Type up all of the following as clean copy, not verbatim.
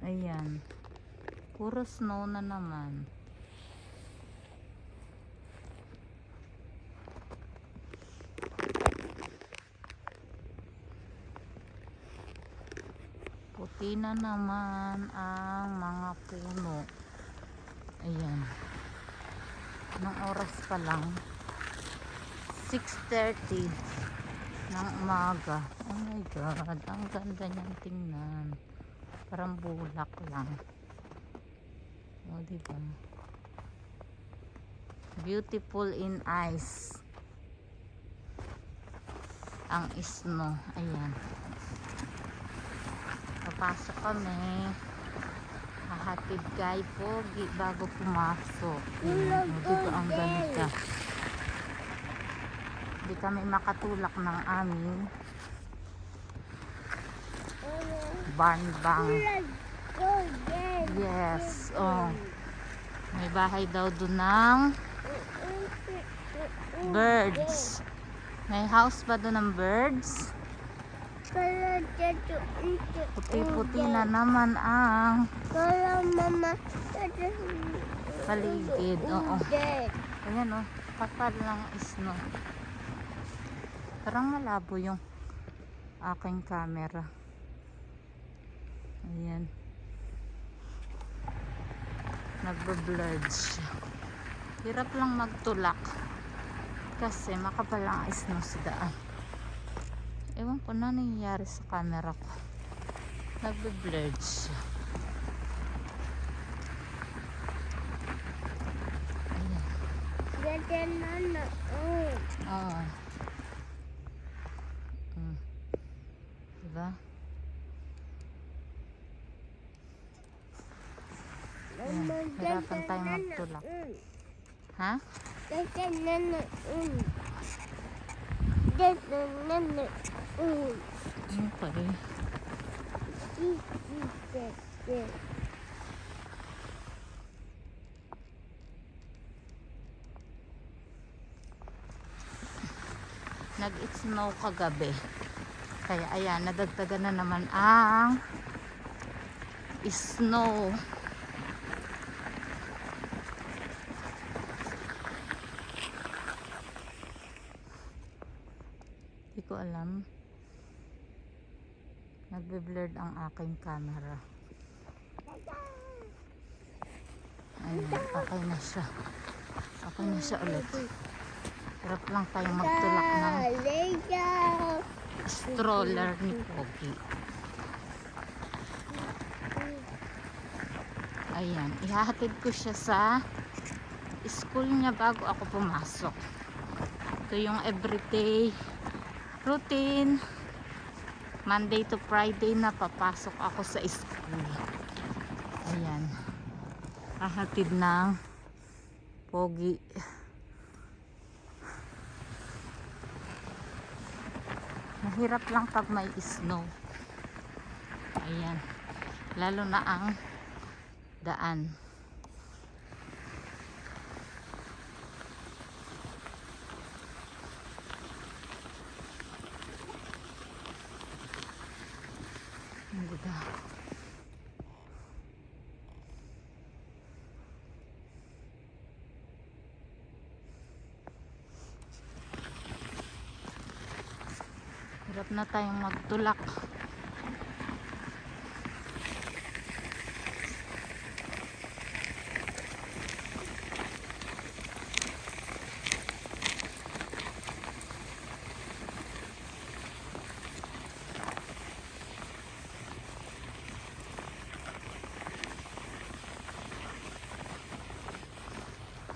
Ayan. Puro snow na naman. Puti na naman ang mga puno. Ayan. Anong oras pa lang? 6:30 ng umaga. Oh my God. Ang ganda niyan tingnan. Parang bulak lang. O, diba? Beautiful in eyes. Ang snow. Ayan. Papasok kami. Hahatid kay Pogi bago pumasok. Ayan. O, diba ang ganda. Hindi kami makatulak ng aming barn bang. Yes. Oh. May bahay daw doon ng birds. May house ba doon ng birds? Puti-puti na naman ang paligid. Oo. Ayan o. Kapal ng snow. Parang malabo yung aking camera. Ayan. Nagbe-blurred siya. Hirap lang magtulak kasi makapal ang snow sa daan. Ewan ko na nangyayari sa camera ko. Nagbe-blurred siya. Ayan. Oo. Diba? Ayan. Hirapan tayong magtulak. Ha? Okay. Nag-snow kagabi. Kaya ayan, nadagdagan na naman ang snow. Hindi ko alam. Nagbe-blurred ang aking camera. Ayan, okay na siya. Okay na siya ulit. Hirap lang tayong magtulak ng stroller ni Pogi. Ayan, ihahatid ko siya sa school niya bago ako pumasok. Ito yung everyday routine. Monday to Friday na papasok ako sa school. Ayan. Hahatid ng Pogi. Mahirap lang pag may snow. Ayan. Lalo na ang daan. Diba? Hirap na tayong magtulak.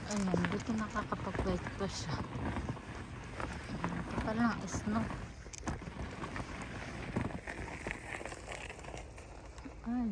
Ayan, dito nakakapag-wait pa siya. Ito pa lang snow. Ay.